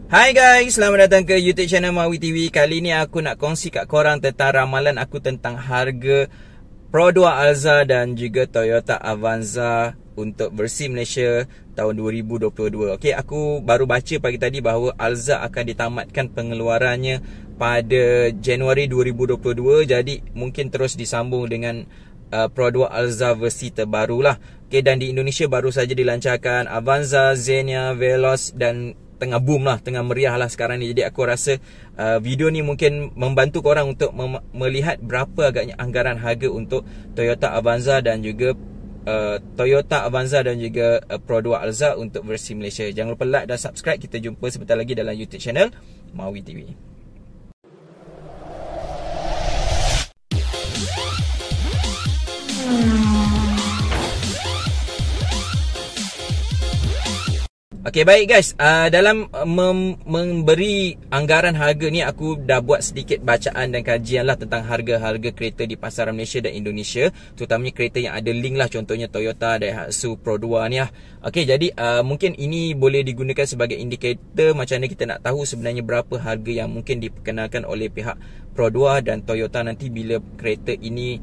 Hai guys, selamat datang ke YouTube channel Mawi TV. Kali ni aku nak kongsi kat korang tentang ramalan aku tentang harga Pro 2 Alza dan juga Toyota Avanza untuk versi Malaysia tahun 2022. Okey, aku baru baca pagi tadi bahawa Alza akan ditamatkan pengeluarannya pada Januari 2022. Jadi mungkin terus disambung dengan Pro 2 Alza versi terbaru lah. Okey, dan di Indonesia baru saja dilancarkan Avanza, Xenia, Veloz dan tengah boom lah, tengah meriah lah sekarang ni. Jadi aku rasa video ni mungkin membantu korang untuk melihat berapa agaknya anggaran harga untuk Toyota Avanza dan juga Pro 2 Alza untuk versi Malaysia. Jangan lupa like dan subscribe. Kita jumpa sebentar lagi dalam YouTube channel Mawi TV. Okey, baik guys, dalam memberi anggaran harga ni aku dah buat sedikit bacaan dan kajian lah tentang harga-harga kereta di pasaran Malaysia dan Indonesia, terutamanya kereta yang ada link lah, contohnya Toyota, Daihatsu, Pro 2 ni lah. Okey, jadi mungkin ini boleh digunakan sebagai indikator macam mana kita nak tahu sebenarnya berapa harga yang mungkin diperkenalkan oleh pihak Pro 2 dan Toyota nanti bila kereta ini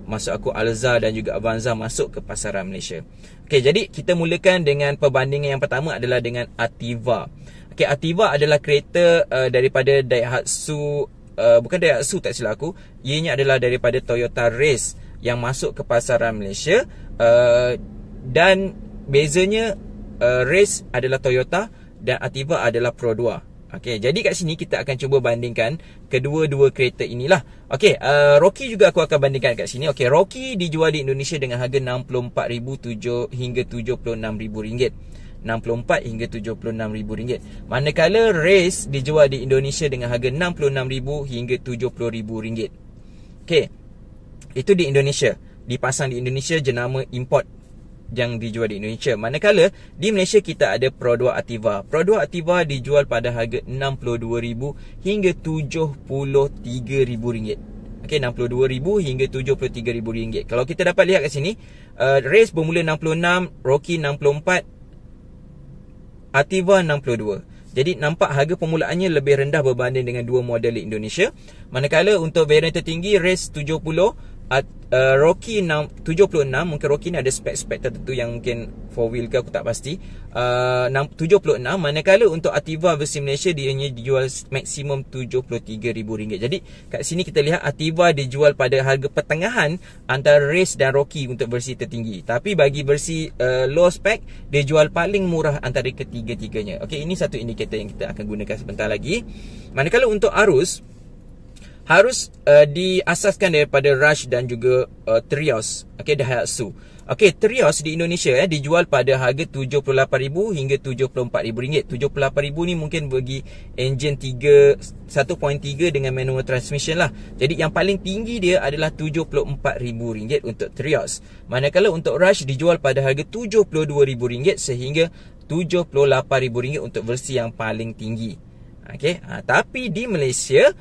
masuk aku Alza dan juga Avanza masuk ke pasaran Malaysia. Okey, jadi kita mulakan dengan perbandingan yang pertama adalah dengan Ativa. Okey, Ativa adalah kereta daripada Daihatsu, bukan Daihatsu tak silap aku, ianya adalah daripada Toyota Race yang masuk ke pasaran Malaysia, dan bezanya Race adalah Toyota dan Ativa adalah Pro 2. Okey, jadi kat sini kita akan cuba bandingkan kedua-dua kereta inilah. Okey, Rocky juga aku akan bandingkan kat sini. Okey, Rocky dijual di Indonesia dengan harga RM64,000 hingga RM76,000. 64 hingga RM76,000. Manakala Race dijual di Indonesia dengan harga RM66,000 hingga RM70,000. Okey, itu di Indonesia. Dipasang di Indonesia jenama import yang dijual di Indonesia. Manakala di Malaysia kita ada Pro 2 Ativa. Pro 2 Ativa dijual pada harga RM62,000 hingga RM73,000. Okey, RM62,000 hingga RM73,000. Kalau kita dapat lihat kat sini, Race bermula 66, Rocky 64, Ativa 62. Jadi nampak harga permulaannya lebih rendah berbanding dengan dua model di Indonesia. Manakala untuk varian tertinggi Race 70, Rocky 76. Mungkin Rocky ni ada spek-spek tertentu yang mungkin 4 wheel ke aku tak pasti. 76. Manakala untuk Ativa versi Malaysia dia hanya dijual maksimum RM73,000. Jadi kat sini kita lihat Ativa dijual pada harga pertengahan antara Race dan Rocky untuk versi tertinggi. Tapi bagi versi low spec dia jual paling murah antara ketiga-tiganya. Okey, ini satu indikator yang kita akan gunakan sebentar lagi. Manakala untuk arus diasaskan daripada Rush dan juga Trios. Okey, Daihatsu. Okey, Trios di Indonesia dijual pada harga RM78,000 hingga RM74,000. RM78,000 ni mungkin bagi enjin 1.3 dengan manual transmission lah. Jadi yang paling tinggi dia adalah RM74,000 untuk Trios. Manakala untuk Rush dijual pada harga RM72,000 sehingga RM78,000 untuk versi yang paling tinggi. Okey, tapi di Malaysia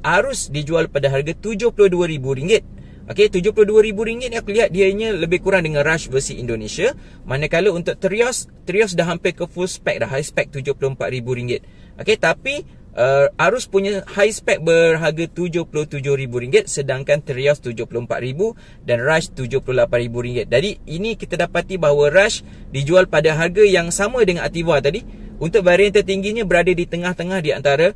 Arus dijual pada harga RM72,000. Okey, RM72,000 ni aku lihat dia lebih kurang dengan Rush versi Indonesia. Manakala untuk Trios dah hampir ke full spec dah, high spec RM74,000. Okey, tapi Arus punya high spec berharga RM77,000, sedangkan Trios RM74,000 dan Rush RM78,000. Jadi ini kita dapati bahawa Rush dijual pada harga yang sama dengan Ativa tadi. Untuk varian tertingginya berada di tengah-tengah di antara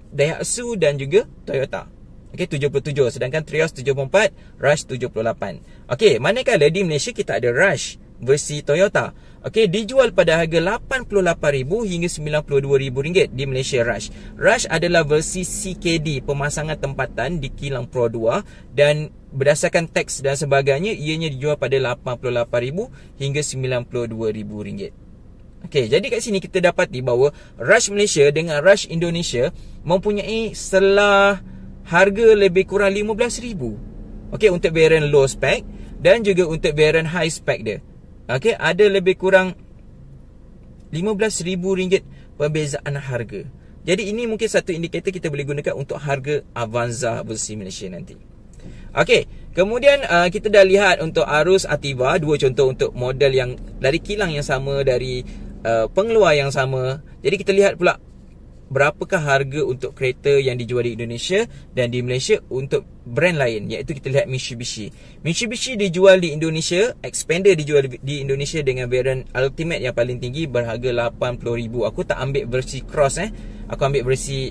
Daihatsu dan juga Toyota. Okey, 77, sedangkan Trios 74, Rush 78. Okey, manakala di Malaysia kita ada Rush versi Toyota. Okey, dijual pada harga RM88,000 hingga RM92,000 di Malaysia. Rush adalah versi CKD, pemasangan tempatan di kilang Pro 2, dan berdasarkan teks dan sebagainya ianya dijual pada RM88,000 hingga RM92,000. Okey, jadi kat sini kita dapati bahawa Rush Malaysia dengan Rush Indonesia mempunyai selah harga lebih kurang RM15,000. Okey, untuk varian low spec dan juga untuk varian high spec dia. Okey, ada lebih kurang RM15,000 perbezaan harga. Jadi ini mungkin satu indikator kita boleh gunakan untuk harga Avanza versi Malaysia nanti. Okey, kemudian kita dah lihat untuk arus Ativa, dua contoh untuk model yang dari kilang yang sama, dari pengeluar yang sama. Jadi kita lihat pula berapakah harga untuk kereta yang dijual di Indonesia dan di Malaysia untuk brand lain, iaitu kita lihat Mitsubishi. Mitsubishi dijual di Indonesia, Xpander dijual di Indonesia dengan varian Ultimate yang paling tinggi berharga RM80,000. Aku tak ambil versi Cross aku ambil versi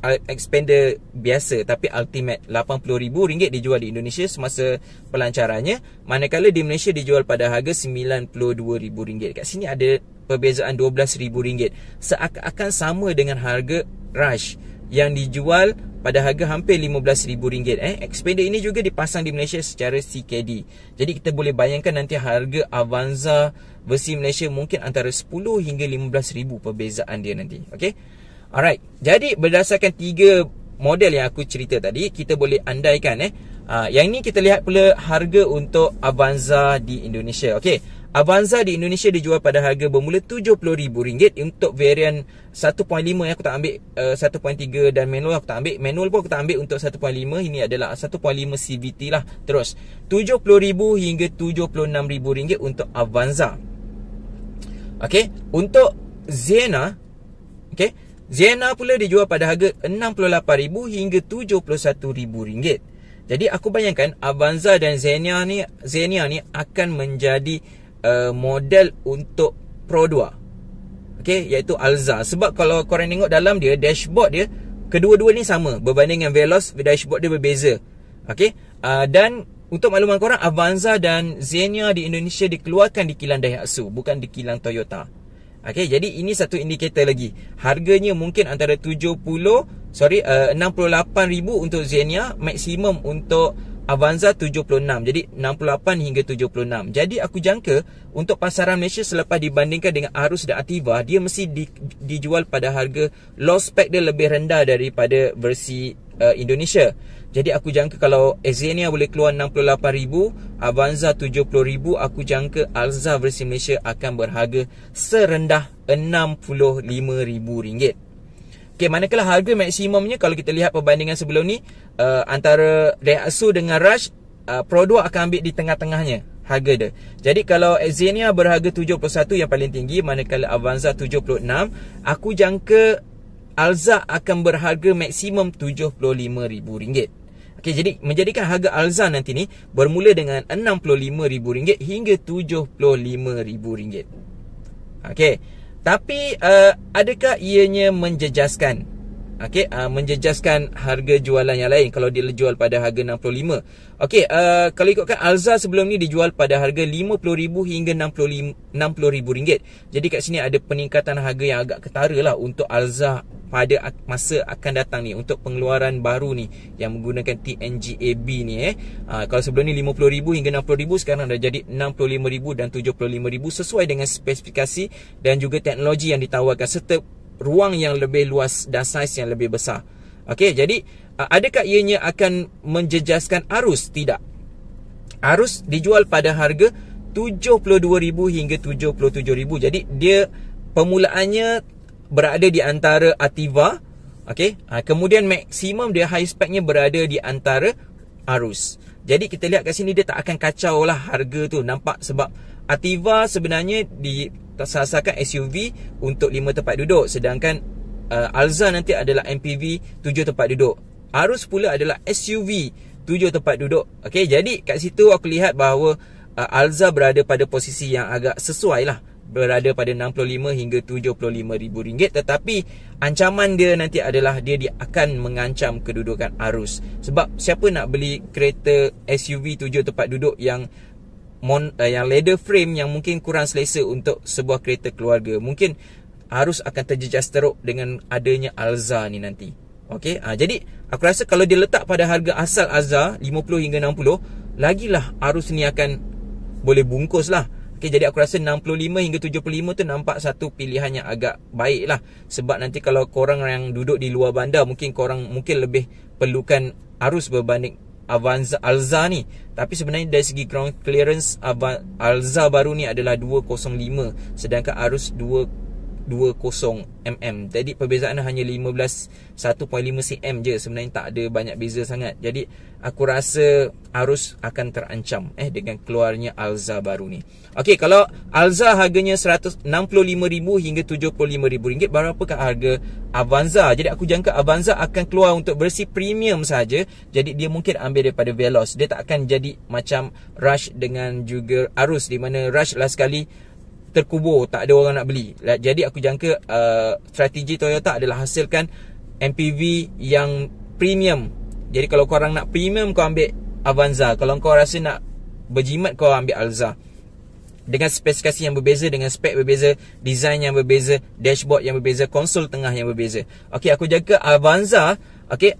Xpander biasa, tapi Ultimate. RM80,000 dijual di Indonesia semasa pelancarannya, manakala di Malaysia dijual pada harga RM92,000. Kat sini ada perbezaan RM12,000. Seakan-akan sama dengan harga Rush yang dijual pada harga hampir RM15,000. Xpander ini juga dipasang di Malaysia secara CKD. Jadi kita boleh bayangkan nanti harga Avanza versi Malaysia mungkin antara 10 hingga 15,000 perbezaan dia nanti. Okey. Alright. Jadi berdasarkan 3 model yang aku cerita tadi, kita boleh andaikan yang ni kita lihat pula harga untuk Avanza di Indonesia. Okey. Avanza di Indonesia dijual pada harga bermula RM70,000 untuk varian 1.5 yang aku tak ambil 1.3 dan manual aku tak ambil. Manual pun aku tak ambil untuk 1.5. Ini adalah 1.5 CVT lah. Terus RM70,000 hingga RM76,000 untuk Avanza. Okey, untuk Xenia, okey, Xenia pula dijual pada harga RM68,000 hingga RM71,000. Jadi aku bayangkan Avanza dan Xenia ni akan menjadi model untuk Pro 2. Okey, iaitu Alza. Sebab kalau korang tengok dalam dia, dashboard dia, kedua-dua ni sama berbanding dengan Veloz, dashboard dia berbeza. Okey, dan untuk makluman korang, Avanza dan Xenia di Indonesia dikeluarkan di kilang Daihatsu, bukan di kilang Toyota. Okey, jadi ini satu indikator lagi. Harganya mungkin antara RM68,000 untuk Xenia, maksimum untuk Avanza 76. Jadi 68 hingga 76. Jadi aku jangka untuk pasaran Malaysia selepas dibandingkan dengan Arus dan Ativa, dia mesti dijual pada harga low spec dia lebih rendah daripada versi Indonesia. Jadi aku jangka kalau Xenia boleh keluar 68,000, Avanza 70,000, aku jangka Alza versi Malaysia akan berharga serendah RM65,000. Okey, manakala harga maksimumnya kalau kita lihat perbandingan sebelum ni, antara Daihatsu dengan Rush, Pro 2 akan ambil di tengah-tengahnya harga dia. Jadi kalau Xenia berharga 71 yang paling tinggi, manakala Avanza 76, aku jangka Alza akan berharga maksimum RM75,000. Okey, jadi menjadikan harga Alza nanti ni bermula dengan RM65,000 hingga RM75,000. Okey. Tapi adakah ianya menjejaskan? Okey, menjejaskan harga jualan yang lain kalau dia jual pada harga 65. Okey, kalau ikutkan Alza sebelum ni dijual pada harga 50,000 hingga 60,000 ringgit. Jadi kat sini ada peningkatan harga yang agak ketara lah untuk Alza pada masa akan datang ni, untuk pengeluaran baru ni yang menggunakan TNGA-B ni. Kalau sebelum ni 50,000 hingga 60,000, sekarang dah jadi 65,000 dan 75,000 sesuai dengan spesifikasi dan juga teknologi yang ditawarkan serta ruang yang lebih luas dan saiz yang lebih besar. Okey, jadi adakah ianya akan menjejaskan Arus? Tidak. Arus dijual pada harga 72,000 hingga 77,000. Jadi dia permulaannya berada di antara Ativa. Okey, kemudian maksimum dia high specnya berada di antara Arus. Jadi kita lihat kat sini dia tak akan kacau lah harga tu, nampak, sebab Ativa sebenarnya diasaskan SUV untuk 5 tempat duduk, sedangkan Alza nanti adalah MPV 7 tempat duduk. Arus pula adalah SUV 7 tempat duduk. Okey, jadi kat situ aku lihat bahawa Alza berada pada posisi yang agak sesuai lah, berada pada 65 hingga 75,000 ringgit. Tetapi ancaman dia nanti adalah dia akan mengancam kedudukan Arus. Sebab siapa nak beli kereta SUV 7 tempat duduk yang leather frame yang mungkin kurang selesa untuk sebuah kereta keluarga? Mungkin Arus akan terjejas teruk dengan adanya Alza ni nanti. Okey, jadi aku rasa kalau dia letak pada harga asal Alza 50 hingga 60, lagilah Arus ni akan boleh bungkus lah. Okey, jadi aku rasa 65 hingga 75 tu nampak satu pilihan yang agak baik lah. Sebab nanti kalau korang yang duduk di luar bandar, korang lebih perlukan Arus berbanding Alza ni. Tapi sebenarnya dari segi ground clearance, Alza baru ni adalah 205, sedangkan Arus mm. Jadi perbezaan hanya 1.5 cm je. Sebenarnya tak ada banyak beza sangat. Jadi aku rasa Arus akan terancam dengan keluarnya Alza baru ni. Okey, kalau Alza harganya RM165,000 hingga RM75,000, berapakah harga Avanza? Jadi aku jangka Avanza akan keluar untuk versi premium saja. Jadi dia mungkin ambil daripada Veloz. Dia tak akan jadi macam Rush dengan juga Arus, di mana Rush last sekali terkubur, tak ada orang nak beli. Jadi aku jangka strategi Toyota adalah hasilkan MPV yang premium. Jadi kalau korang nak premium, kau ambil Avanza. Kalau kau rasa nak berjimat, kau ambil Alza. Dengan spesifikasi yang berbeza, dengan spek berbeza, design yang berbeza, dashboard yang berbeza, konsol tengah yang berbeza. Okey, aku jangka Avanza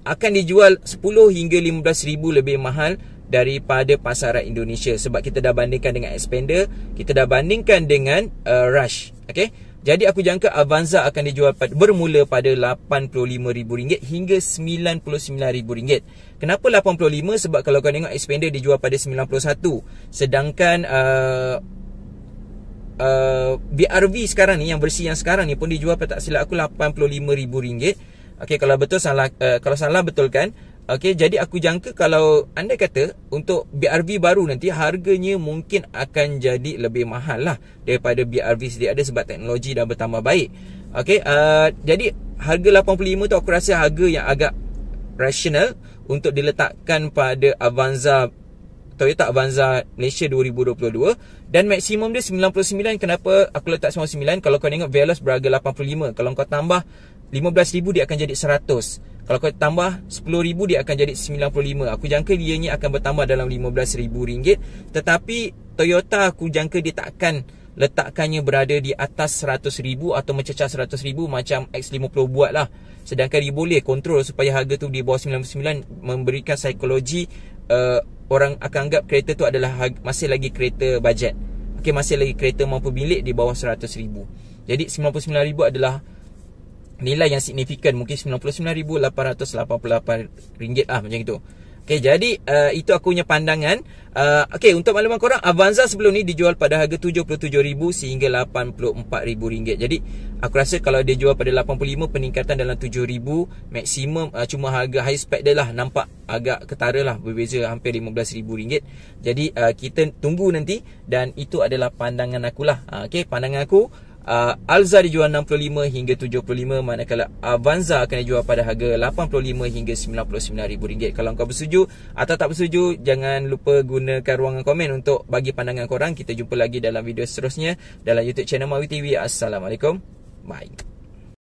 akan dijual 10 hingga 15,000 lebih mahal daripada pasaran Indonesia, sebab kita dah bandingkan dengan Xpander, kita dah bandingkan dengan Rush. Okey, jadi aku jangka Avanza akan dijual bermula pada RM85,000 hingga RM99,000. Kenapa 85? Sebab kalau kau tengok Xpander dijual pada 91, sedangkan BRV sekarang ni, yang versi yang sekarang ni pun dijual pada, tak silap aku, RM85,000. Okey, kalau betul salah, kalau salah betulkan. Okey, jadi aku jangka kalau anda kata untuk BRV baru nanti harganya mungkin akan jadi lebih mahal lah daripada BRV sedia ada, sebab teknologi dah bertambah baik. Okey, jadi harga 85 tu aku rasa harga yang agak rasional untuk diletakkan pada Avanza, Toyota Avanza Malaysia 2022. Dan maksimum dia 99. Kenapa aku letak 99? Kalau kau tengok Veloz berharga 85. Kalau kau tambah 15,000 dia akan jadi 100. Kalau kau tambah 10,000 dia akan jadi 95. Aku jangka dia ni akan bertambah dalam RM15,000. Tetapi Toyota aku jangka dia tak akan letakkannya berada di atas 100,000 atau mencecah 100,000 macam X50 buat lah. Sedangkan dia boleh kontrol supaya harga tu di bawah 99, memberikan psikologi orang akan anggap kereta tu adalah masih lagi kereta bajet. Okey, masih lagi kereta mampu bilik di bawah 100,000. Jadi RM99,000 adalah nilai yang signifikan. Mungkin RM99,888 lah, macam itu. Okey, jadi itu aku punya pandangan. Okey, untuk makluman korang, Avanza sebelum ni dijual pada harga RM77,000 sehingga RM84,000. Jadi aku rasa kalau dia jual pada 85, peningkatan dalam RM7,000 maksimum. Cuma harga high spec dia lah nampak agak ketara lah, berbeza hampir RM15,000. Jadi kita tunggu nanti. Dan itu adalah pandangan akulah. Okey, pandangan aku, Alza dijual 65 hingga 75, manakala Avanza akan dijual pada harga 85 hingga RM99,000. Kalau kau bersetuju atau tak bersetuju, jangan lupa gunakan ruangan komen untuk bagi pandangan korang. Kita jumpa lagi dalam video seterusnya dalam YouTube channel Mawi TV. Assalamualaikum. Bye.